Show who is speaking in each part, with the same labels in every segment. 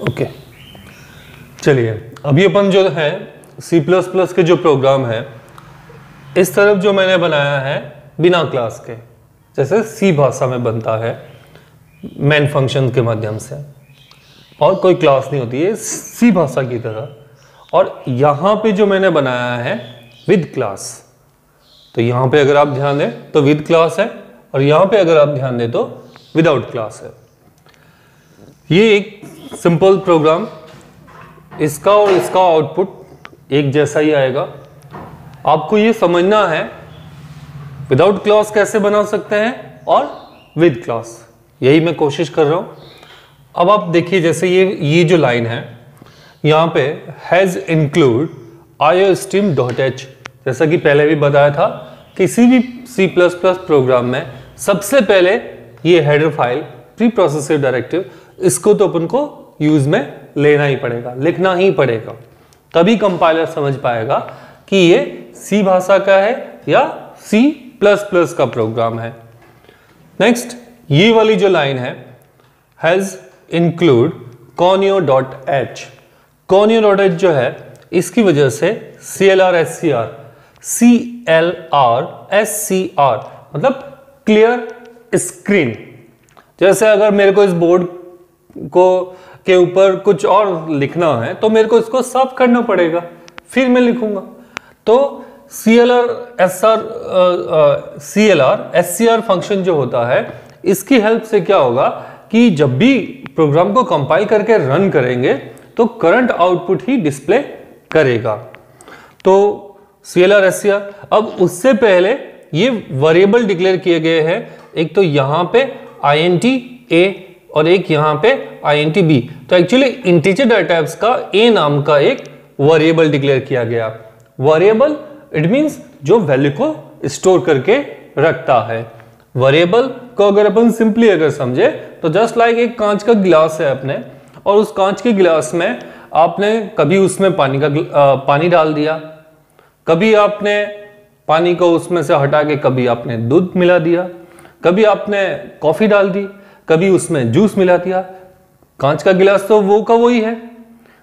Speaker 1: Okay, चलिए अभी अपन जो है C++ के जो प्रोग्राम है इस तरफ जो मैंने बनाया है बिना क्लास के, जैसे C भाषा में बनता है मेन फंक्शन के माध्यम से, और कोई क्लास नहीं होती है C भाषा की तरह। और यहाँ पे जो मैंने बनाया है विद क्लास, तो यहाँ पे अगर आप ध्यान दें तो विद क्लास है, और यहाँ पे अगर आप ध्यान दें तो विदाउट क्लास है। ये एक सिंपल प्रोग्राम, इसका और इसका आउटपुट एक जैसा ही आएगा। आपको ये समझना है विदाउट क्लास कैसे बना सकते हैं और विद क्लास, यही मैं कोशिश कर रहा हूं। अब आप देखिए, जैसे ये जो लाइन है यहाँ पे हैज इंक्लूड iostream.h, जैसा कि पहले भी बताया था, किसी भी C++ प्रोग्राम में सबसे पहले ये header file pre progressive directive, इसको तो अपन को यूज में लेना ही पड़ेगा, लिखना ही पड़ेगा, तभी कंपाइलर समझ पाएगा कि ये C भाषा का है या C++ का प्रोग्राम है। नेक्स्ट ये वाली जो लाइन है हैज इंक्लूड conio.h, conio.h जो है इसकी वजह से CLR SCR मतलब क्लियर स्क्रीन। जैसे अगर मेरे को इस बोर्ड को के ऊपर कुछ और लिखना है तो मेरे को इसको साफ करना पड़ेगा, फिर मैं लिखूंगा। तो CLR SCR फंक्शन जो होता है, इसकी हेल्प से क्या होगा कि जब भी प्रोग्राम को कंपाइल करके रन करेंगे तो करंट आउटपुट ही डिस्प्ले करेगा। तो CLR SCR, अब उससे पहले ये वेरिएबल डिक्लेयर किए गए हैं, एक तो यहाँ पे int a और एक यहाँ पे int b। तो एक्चुअली इंटीजर डाटा टाइप्स का a नाम का एक वेरिएबल डिक्लेयर किया गया। वेरिएबल इट मींस जो वैल्यू को स्टोर करके रखता है। वेरिएबल को अगर अपन सिंपली अगर समझे तो जस्ट लाइक एक कांच का गिलास है अपने, और उस कांच के गिलास में आपने कभी उसमें पानी डाल दिया, कभी आपने पानी को उसमें से हटा के कभी आपने दूध मिला दिया, कभी आपने कॉफी डाल दी, कभी उसमें जूस मिला दिया। कांच का गिलास तो वो का वही है,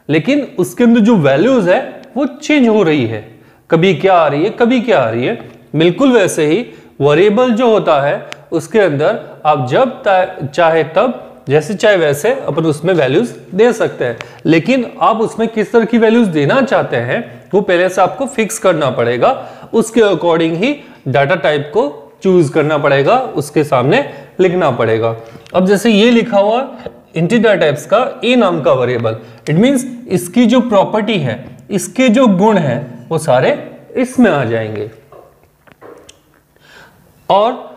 Speaker 1: लेकिन उसके अंदर जो वैल्यूज है वो चेंज हो रही है, कभी क्या आ रही है कभी क्या आ रही है। बिल्कुल वैसे ही वेरिएबल जो होता है उसके अंदर आप जब चाहे तब जैसे चाहे वैसे अपन उसमें वैल्यूज दे सकते हैं, लेकिन आप उसमें किस तरह की वैल्यूज देना चाहते हैं वो पहले से आपको फिक्स करना पड़ेगा। उसके अकॉर्डिंग ही डाटा टाइप को चूज करना पड़ेगा, उसके सामने लिखना पड़ेगा। अब जैसे ये लिखा हुआ इंटीजर डाटा टाइप्स का a नाम का वेरिएबल, इट मींस इसकी जो प्रॉपर्टी है, इसके जो गुण है वो सारे इसमें आ जाएंगे। और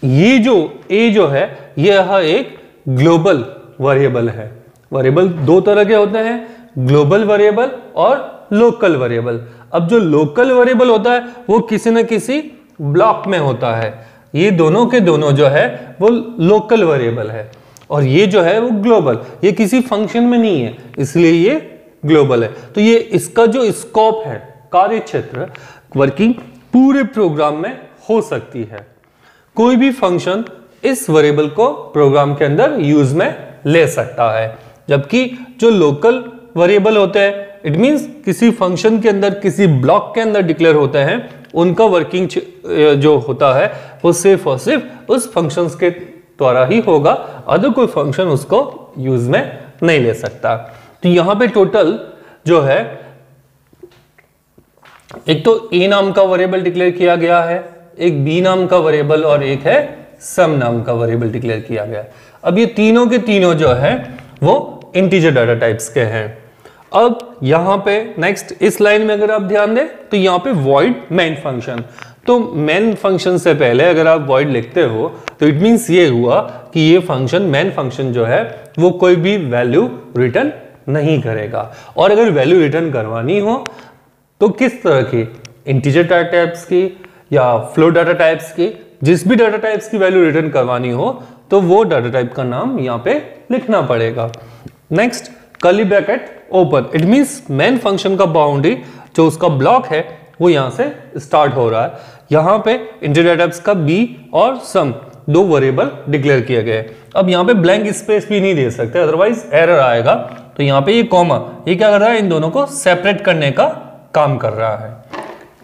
Speaker 1: ये जो a जो है यह एक ग्लोबल वेरिएबल है। वेरिएबल दो तरह के होते हैं, ग्लोबल वेरिएबल और लोकल वेरिएबल। अब जो लोकल वेरिएबल होता है वो किसी न किसी ब्लॉक में होता है, ये दोनों के दोनों जो है वो लोकल वेरिएबल है, और ये जो है वो ग्लोबल, ये किसी फंक्शन में नहीं है इसलिए ये ग्लोबल है। तो ये इसका जो स्कोप है, कार्य क्षेत्र, वर्किंग पूरे प्रोग्राम में हो सकती है। कोई भी फंक्शन इस वेरिएबल को प्रोग्राम के अंदर यूज में ले सकता है, जबकि जो लोकल वेरिएबल होते हैं इट मींस किसी फंक्शन के अंदर किसी ब्लॉक के अंदर डिक्लेयर होते हैं, उनका वर्किंग जो होता है वो सिर्फ और सिर्फ उस फंक्शंस के द्वारा ही होगा, अदर कोई फंक्शन उसको यूज में नहीं ले सकता। तो यहां पे टोटल जो है एक तो a नाम का वेरिएबल डिक्लेयर किया गया है, एक b नाम का वेरिएबल और एक है सम नाम का वेरिएबल डिक्लेयर किया गया। अब ये तीनों के तीनों जो है वो इंटीजर डाटा टाइप्स के हैं। अब यहां पे नेक्स्ट इस लाइन में अगर आप ध्यान दें तो यहां पे वॉइड मेन फंक्शन, तो मेन फंक्शन से पहले अगर आप वॉइड लिखते हो तो इट मींस ये हुआ कि ये फंक्शन मेन फंक्शन जो है वो कोई भी वैल्यू रिटर्न नहीं करेगा। और अगर वैल्यू रिटर्न करवानी हो तो किस तरह की, इंटीजर डाटा टाइप्स की या फ्लोट डाटा टाइप्स की, जिस भी डाटा टाइप्स की वैल्यू रिटर्न करवानी हो तो वो डाटा टाइप का नाम यहाँ पे लिखना पड़ेगा। Next curly bracket open, it means main function का बाउंड्री जो उसका ब्लॉक है वो यहां से स्टार्ट हो रहा है। यहां पे इंटीजर डाटा टाइप्स का b और सम दो वेरिएबल डिक्लेयर किए गए। अब यहाँ पे ब्लैंक स्पेस भी नहीं दे सकते, अदरवाइज एरर आएगा तो यहाँ पे ये कॉमा ये क्या कर रहा है, इन दोनों को सेपरेट करने का काम कर रहा है।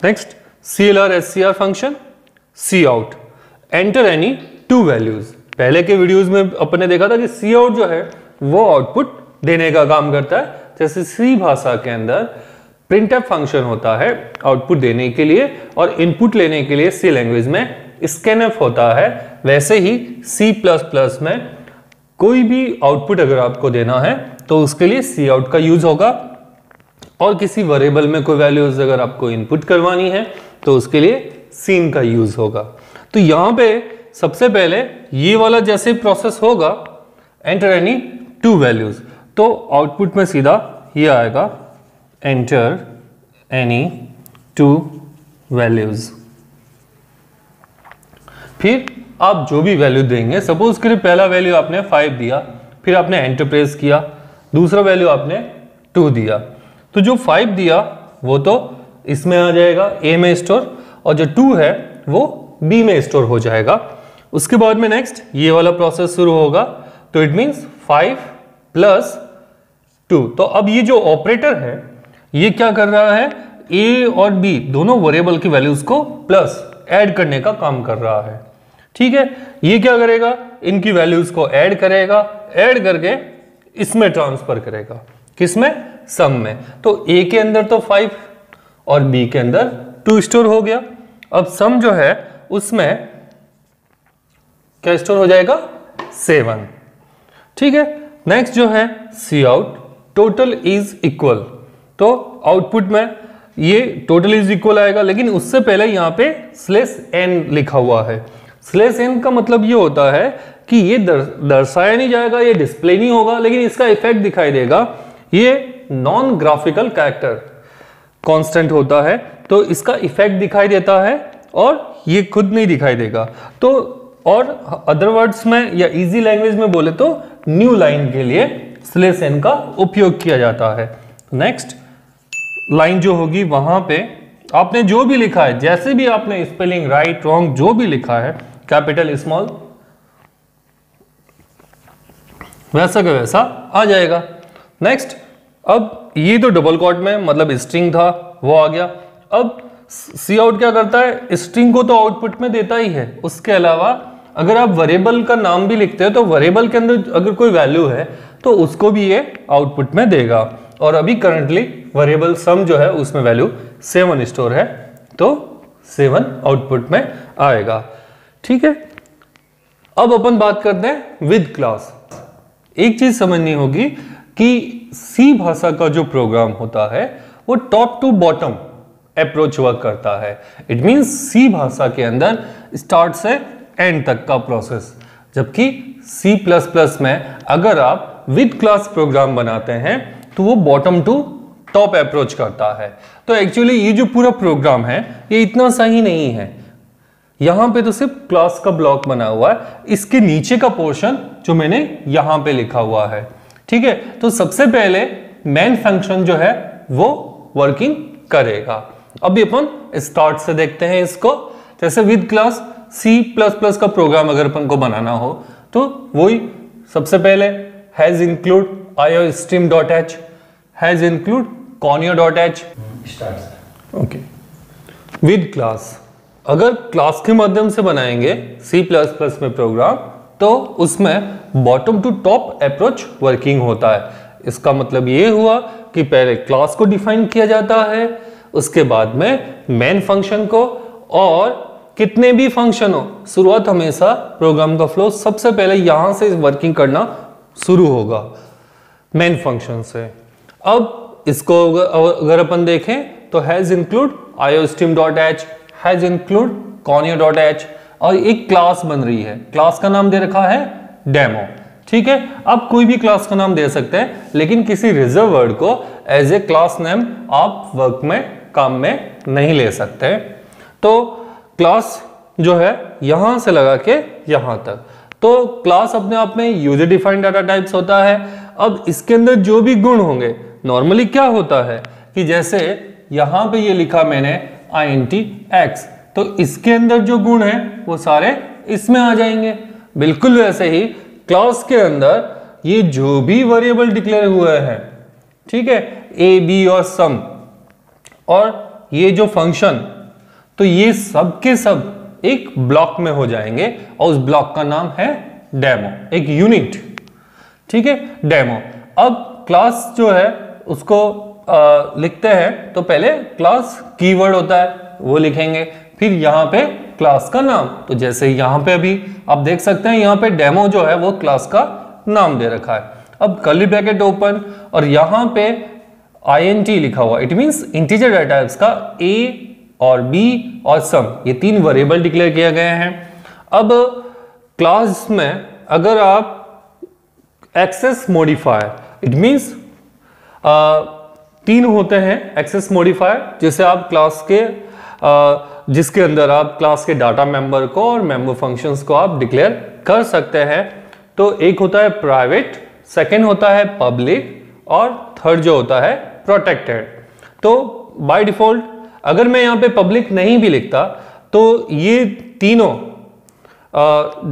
Speaker 1: Next CLR SCR function cout enter any two values. पहले के वीडियोस में अपने देखा था कि सी आउट जो है वो आउटपुट देने का काम करता है। जैसे सी भाषा के अंदर प्रिंटफ फंक्शन होता है आउटपुट देने के लिए और इनपुट लेने के लिए सी लैंग्वेज में स्कैनफ होता है, वैसे ही C++ में कोई भी आउटपुट अगर आपको देना है तो उसके लिए सी आउट का यूज होगा। और किसी वेरिएबल में कोई वैल्यूज अगर आपको इनपुट करवानी है तो उसके लिए सीन का यूज होगा। तो यहां पे सबसे पहले ये वाला जैसे प्रोसेस होगा एंटर एनी टू वैल्यूज, तो आउटपुट में सीधा ये आएगा एंटर एनी टू वैल्यूज। फिर आप जो भी वैल्यू देंगे, सपोज करिए पहला वैल्यू आपने 5 दिया, फिर आपने एंटर प्रेस किया, दूसरा वैल्यू आपने 2 दिया, तो जो 5 दिया वो तो इसमें आ जाएगा A में स्टोर और जो 2 है वो B में स्टोर हो जाएगा। उसके बाद में नेक्स्ट ये वाला प्रोसेस शुरू होगा, तो इट मींस 5 + 2। तो अब ये जो ऑपरेटर है ये क्या कर रहा है, A और B दोनों वेरिएबल की वैल्यूज को प्लस ऐड करने का काम कर रहा है। ठीक है, ये क्या करेगा, इनकी वैल्यूज को ऐड करेगा, ऐड करके इसमें ट्रांसफर करेगा, किसमें, सम में। तो A के अंदर तो 5 और B के अंदर 2 स्टोर हो गया। अब सम जो है उसमें क्या स्टोर हो जाएगा, 7। ठीक है, नेक्स्ट जो है सी आउट टोटल इज इक्वल, तो आउटपुट में ये टोटल इज इक्वल आएगा, लेकिन उससे पहले यहाँ पे /n लिखा हुआ है। /n का मतलब ये होता है कि ये दर्शाया नहीं जाएगा, ये डिस्प्ले नहीं होगा, लेकिन इसका इफेक्ट दिखाई देगा। ये नॉन ग्राफिकल कैरेक्टर कांस्टेंट होता है, तो इसका इफेक्ट दिखाई देता है और ये खुद नहीं दिखाई देगा। तो और अदर वर्ड्स में या इजी लैंग्वेज में बोले तो न्यू लाइन के लिए /n का उपयोग किया जाता है। नेक्स्ट लाइन जो होगी वहां पे आपने जो भी लिखा है, जैसे भी आपने स्पेलिंग राइट रॉन्ग जो भी लिखा है, कैपिटल स्मॉल, वैसा का वैसा आ जाएगा। नेक्स्ट अब ये तो डबल कोट में मतलब स्ट्रिंग था वो आ गया। अब सी आउट क्या करता है, स्ट्रिंग को तो आउटपुट में देता ही है, उसके अलावा अगर आप वेरिएबल का नाम भी लिखते हो तो वेरिएबल के अंदर अगर कोई वैल्यू है तो उसको भी ये आउटपुट में देगा। और अभी करंटली वेरिएबल सम जो है उसमें वैल्यू 7 स्टोर है, तो 7 आउटपुट में आएगा। ठीक है, अब अपन बात करते हैं विद क्लास। एक चीज समझनी होगी कि सी भाषा का जो प्रोग्राम होता है वो top to bottom approach work करता है। इट मींस सी भाषा के अंदर स्टार्ट से एंड तक का प्रोसेस, जबकि C++ में अगर आप विद क्लास प्रोग्राम बनाते हैं तो वो बॉटम टू टॉप अप्रोच करता है। तो एक्चुअली ये जो पूरा प्रोग्राम है ये इतना सही नहीं है, यहां पे तो सिर्फ क्लास का ब्लॉक बना हुआ है, इसके नीचे का पोर्शन जो मैंने यहां पे लिखा हुआ है। ठीक है, तो सबसे पहले मेन फंक्शन जो है वो वर्किंग करेगा। अभी अपन स्टार्ट से देखते हैं इसको। जैसे विद क्लास C++ का प्रोग्राम अगर अपन को बनाना हो तो वही सबसे पहले hash include iostream.h, hash include conio.h start. Okay, with class अगर क्लास के माध्यम से बनाएंगे C++ में प्रोग्राम तो उसमें bottom to top approach working होता है। इसका मतलब ये हुआ कि पहले क्लास को डिफाइन किया जाता है, उसके बाद में मेन फंक्शन को, और कितने भी फंक्शन हो शुरुआत हमेशा प्रोग्राम का फ्लो सबसे पहले यहां से वर्किंग करना शुरू होगा मेन फंक्शन से। अब इसको अगर अपन देखें तो has include iostream.h, hash include conio.h, और एक क्लास बन रही है, क्लास का नाम दे रखा है डेमो। ठीक है, आप कोई भी क्लास का नाम दे सकते हैं, लेकिन किसी रिजर्व वर्ड को एज ए क्लास नेम आप वर्क में काम में नहीं ले सकते। तो क्लास जो है यहां से लगा के यहां तक, तो क्लास अपने आप में यूजर डिफाइंड डाटा टाइप्स होता है। अब इसके अंदर जो भी गुण होंगे, नॉर्मली क्या होता है कि जैसे यहां पे ये लिखा मैंने int x, तो इसके अंदर जो गुण है वो सारे इसमें आ जाएंगे। बिल्कुल वैसे ही क्लास के अंदर ये जो भी वेरिएबल डिक्लेयर हुए हैं, ठीक है, ए बी और सम, और ये जो फंक्शन, तो ये सब के सब एक ब्लॉक में हो जाएंगे और उस ब्लॉक का नाम है डेमो, एक यूनिट, ठीक है, डेमो। अब क्लास जो है उसको लिखते हैं तो पहले क्लास कीवर्ड होता है वो लिखेंगे, फिर यहाँ पे क्लास का नाम। तो जैसे यहाँ पे अभी आप देख सकते हैं यहाँ पे डेमो जो है वो क्लास का नाम दे रखा है। अब कर्ली ब्रैकेट ओपन और यहाँ पे int लिखा हुआ, it means integer data types का a और b और सम, ये तीन वेरिएबल डिक्लेयर किए गए हैं। अब क्लास में अगर आप एक्सेस मॉडिफायर, इट मींस तीन होते हैं एक्सेस मॉडिफायर, जैसे आप क्लास के जिसके अंदर आप क्लास के डाटा मेंबर को और मेंबर फंक्शंस को आप डिक्लेयर कर सकते हैं। तो एक होता है प्राइवेट, सेकंड होता है पब्लिक और थर्ड जो होता है प्रोटेक्टेड। तो बाय डिफॉल्ट अगर मैं यहाँ पे पब्लिक नहीं भी लिखता तो ये तीनों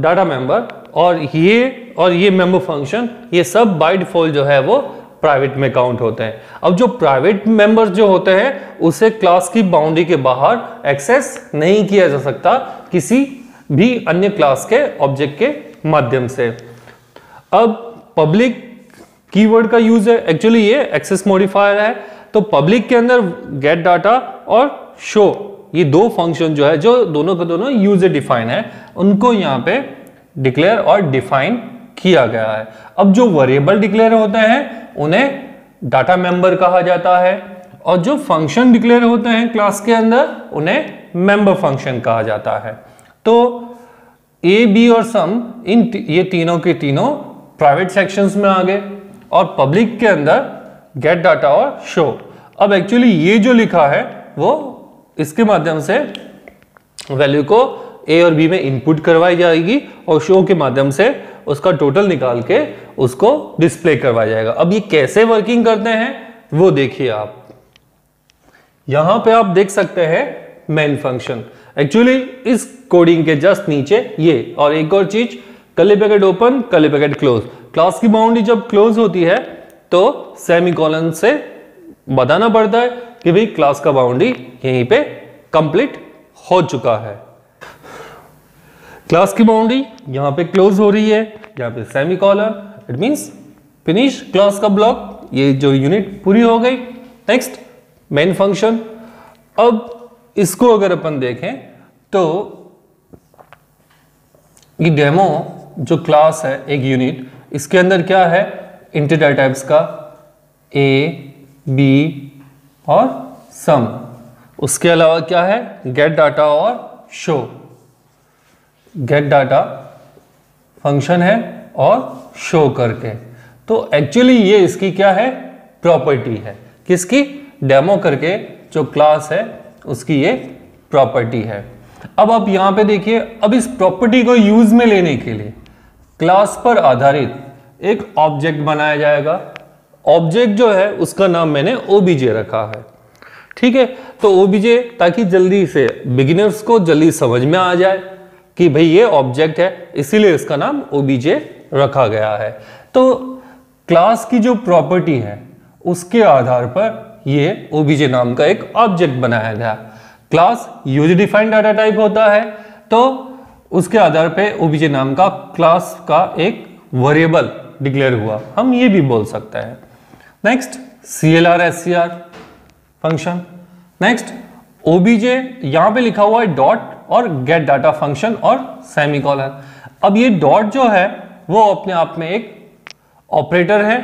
Speaker 1: डाटा मेंबर और ये मेंबर फंक्शन, ये सब बाय डिफॉल्ट जो है वो प्राइवेट में काउंट होते हैं। अब जो प्राइवेट मेंबर्स जो होते हैं उसे क्लास की बाउंड्री के बाहर एक्सेस नहीं किया जा सकता किसी भी अन्य क्लास के ऑब्जेक्ट के माध्यम से। अब पब्लिक कीवर्ड का यूज है, एक्चुअली ये एक्सेस मॉडिफायर है। तो पब्लिक के अंदर गेट डाटा और शो, ये दो फंक्शन जो है जो दोनों के दोनों यूजर डिफाइन है, उनको यहाँ पे डिक्लेयर और डिफाइन किया गया है। अब जो वेरिएबल डिक्लेयर होते हैं उन्हें डाटा मेंबर कहा जाता है और जो फंक्शन डिक्लेयर होते हैं क्लास के अंदर उन्हें मेंबर फंक्शन कहा जाता है। तो ए बी और सम ये तीनों के तीनों प्राइवेट सेक्शंस में आ गए और पब्लिक के अंदर गेट डाटा और शो। अब एक्चुअली ये जो लिखा है वो इसके माध्यम से वैल्यू को ए और बी में इनपुट करवाई जाएगी और शो के माध्यम से उसका टोटल निकाल के उसको डिस्प्ले करवाया जाएगा। अब ये कैसे वर्किंग करते हैं वो देखिए आप, यहां पे आप देख सकते हैं मेन फंक्शन। एक्चुअली इस कोडिंग के जस्ट नीचे ये, और एक और चीज, curly bracket open curly bracket close. Class की बाउंड्री जब क्लोज होती है तो सेमीकोलन से बताना पड़ता है कि भाई क्लास का बाउंड्री यहीं पे कंप्लीट हो चुका है। क्लास की बाउंड्री यहां पे क्लोज हो रही है, यहाँ पे semicolon, it means finish class का ब्लॉक, ये जो यूनिट पूरी हो गई। Next main function. अब इसको अगर अपन देखें तो ये डेमो जो क्लास है एक यूनिट, इसके अंदर क्या है, इंटीजर टाइप्स का ए बी और सम, उसके अलावा क्या है, गेट डाटा और शो। गेट डाटा फंक्शन है और शो करके। तो एक्चुअली ये इसकी क्या है, प्रॉपर्टी है, किसकी, डेमो करके जो क्लास है उसकी ये प्रॉपर्टी है। अब आप यहां पे देखिए, अब इस प्रॉपर्टी को यूज में लेने के लिए क्लास पर आधारित एक ऑब्जेक्ट बनाया जाएगा। ऑब्जेक्ट जो है उसका नाम मैंने ओबीजे रखा है, ठीक है। तो ओबीजे ताकि जल्दी से बिगिनर्स को जल्दी समझ में आ जाए कि भाई ये ऑब्जेक्ट है, इसीलिए इसका नाम ओबीजे रखा गया है। तो क्लास की जो प्रॉपर्टी है उसके आधार पर ये ओबीजे नाम का एक ऑब्जेक्ट बनाया गया। Class user defined data type होता है, तो उसके आधार पे ओबीजे नाम का क्लास का एक वेरिएबल डिक्लेयर हुआ, हम ये भी बोल सकते हैं। Next CLR SCR function. Next OBJ, यहां पे लिखा हुआ है डॉट और गेट डाटा फंक्शन और सेमीकोलन। अब ये डॉट जो है वो अपने आप में एक ऑपरेटर है,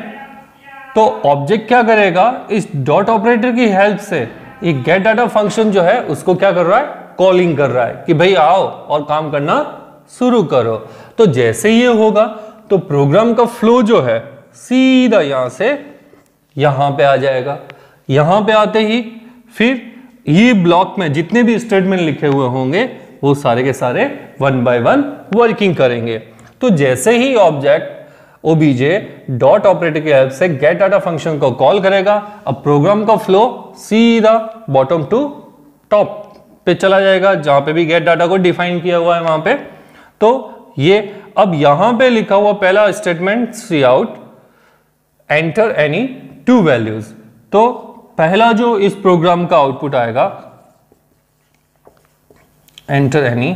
Speaker 1: तो ऑब्जेक्ट क्या करेगा, इस डॉट ऑपरेटर की हेल्प से ये गेट डाटा फंक्शन जो है उसको क्या कर रहा है, कॉलिंग कर रहा है कि भाई आओ और काम करना शुरू करो। तो जैसे ये होगा तो प्रोग्राम का फ्लो जो है सीधा यहां से यहां पे आ जाएगा। यहां पे आते ही फिर ये ब्लॉक में जितने भी स्टेटमेंट लिखे हुए होंगे वो सारे के सारे वन बाय वन वर्किंग करेंगे। तो जैसे ही ऑब्जेक्ट ओबीजे डॉट ऑपरेटर की हेल्प से गेट डाटा फंक्शन को कॉल करेगा, अब प्रोग्राम का फ्लो सीधा बॉटम टू टॉप पे चला जाएगा, जहां पे भी गेट डाटा को डिफाइन किया हुआ है वहां पे। तो ये अब यहां पे लिखा हुआ पहला statement cout enter any two values, तो पहला जो इस प्रोग्राम का आउटपुट आएगा एंटर एनी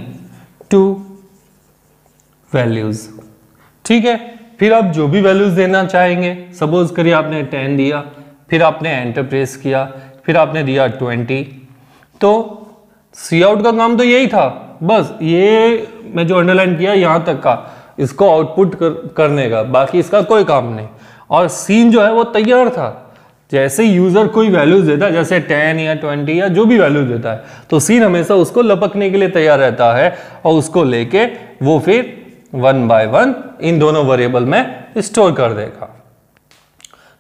Speaker 1: टू वैल्यूज, ठीक है। फिर आप जो भी वैल्यूज देना चाहेंगे, सपोज करिए आपने 10 दिया, फिर आपने एंटर प्रेस किया, फिर आपने दिया 20, तो सी आउट का काम तो यही था, बस ये मैं जो अंडरलाइन किया यहां तक का, इसको आउटपुट करने का, बाकी इसका कोई काम नहीं। और सीन जो है वो तैयार था, जैसे यूजर कोई वैल्यूज देता है, जैसे 10 या 20 या जो भी वैल्यूज देता है, तो सीन हमेशा उसको लपकने के लिए तैयार रहता है और उसको लेके वो फिर 1 बाय 1 इन दोनों वेरिएबल में स्टोर कर देगा।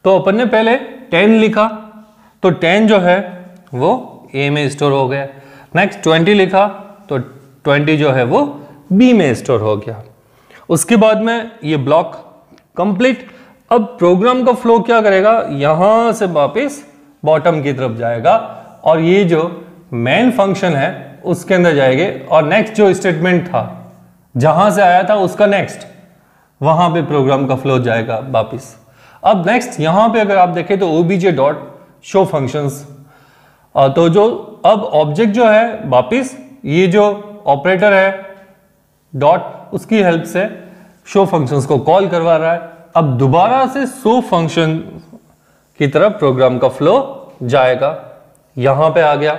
Speaker 1: तो अपन ने पहले 10 लिखा, तो 10 जो है वो ए में स्टोर हो गया। नेक्स्ट 20 लिखा, तो 20 जो है वो बी में स्टोर हो गया। उसके बाद में ये ब्लॉक कंप्लीट। अब प्रोग्राम का फ्लो क्या करेगा, यहां से वापस बॉटम की तरफ जाएगा और ये जो मेन फंक्शन है उसके अंदर जाएंगे और नेक्स्ट जो स्टेटमेंट था जहां से आया था उसका नेक्स्ट वहां पे प्रोग्राम का फ्लो जाएगा वापस। अब नेक्स्ट यहां पे अगर आप देखें तो obj डॉट शो फंक्शंस, तो जो अब ऑब्जेक्ट जो है वापस ये जो ऑपरेटर है डॉट उसकी हेल्प से शो फंक्शंस को कॉल करवा रहा है। अब दोबारा से शो फंक्शन की तरफ प्रोग्राम का फ्लो जाएगा, यहां पे आ गया।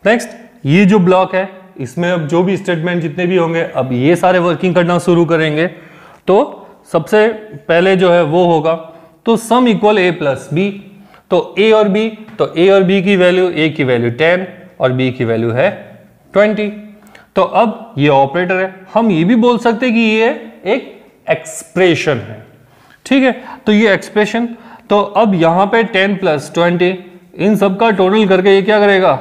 Speaker 1: नेक्स्ट ये जो ब्लॉक है इसमें अब जो भी स्टेटमेंट जितने भी होंगे अब ये सारे वर्किंग करना शुरू करेंगे। तो सबसे पहले जो है वो होगा तो sum equal a plus B, तो a और b, तो a और b की वैल्यू, a की वैल्यू 10 और b की वैल्यू है 20। तो अब ये ऑपरेटर है, हम ये भी बोल सकते हैं कि ये एक एक्सप्रेशन है, ठीक है। तो ये एक्सप्रेशन, तो अब यहां पे 10 प्लस 20 इन सब का टोटल करके ये क्या करेगा,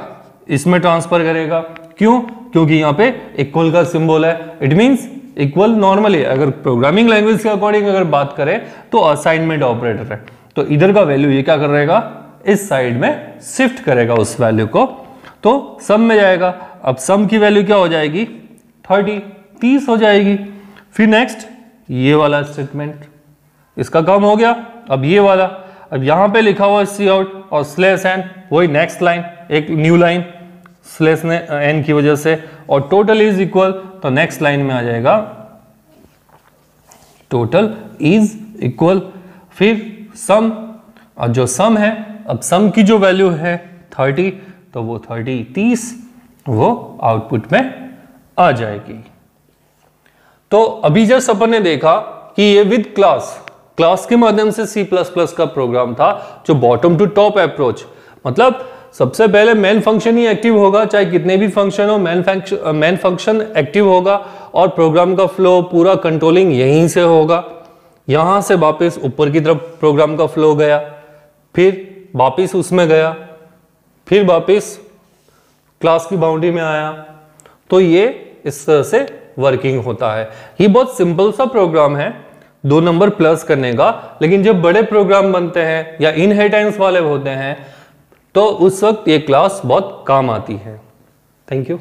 Speaker 1: इसमें ट्रांसफर करेगा। क्यों, क्योंकि यहाँ पे इक्वल का सिंबल है, इट मींस इक्वल नॉर्मली अगर प्रोग्रामिंग लैंग्वेज के अकॉर्डिंग अगर बात करें तो असाइनमेंट ऑपरेटर है, तो इधर का वैल्यू ये क्या कर रहेगा, इस साइड में शिफ्ट करेगा उस वैल्यू को, तो सम में जाएगा। अब सम की वैल्यू क्या हो जाएगी 30 हो जाएगी। फिर नेक्स्ट ये वाला स्टेटमेंट, इसका काम हो गया। अब ये वाला, अब यहां पे लिखा हुआ सी आउट और स्लैश एन, वही नेक्स्ट लाइन, एक न्यू लाइन स्लैश ने एन की वजह से, और टोटल इज इक्वल, तो नेक्स्ट लाइन में आ जाएगा टोटल इज इक्वल। फिर सम, और जो सम है, अब सम की जो वैल्यू है 30, तो वो 30 वो आउटपुट में आ जाएगी। तो अभी जस्ट अपन ने देखा कि ये विद क्लास के माध्यम से C++ का प्रोग्राम था, जो बॉटम टू टॉप अप्रोच, मतलब सबसे पहले मेन फंक्शन ही एक्टिव होगा, चाहे कितने भी फंक्शन हो, मेन फंक्शन एक्टिव होगा और प्रोग्राम का फ्लो पूरा कंट्रोलिंग यहीं से होगा। यहां से वापस ऊपर की तरफ प्रोग्राम का फ्लो गया, फिर वापस उसमें गया, फिर वापस क्लास की बाउंड्री में आया। तो ये इस तरह से वर्किंग होता है। ये बहुत सिंपल सा प्रोग्राम है 2 नंबर प्लस करने का, लेकिन जब बड़े प्रोग्राम बनते हैं या इनहेरिटेंस वाले होते हैं तो उस वक्त ये क्लास बहुत काम आती है। Thank you.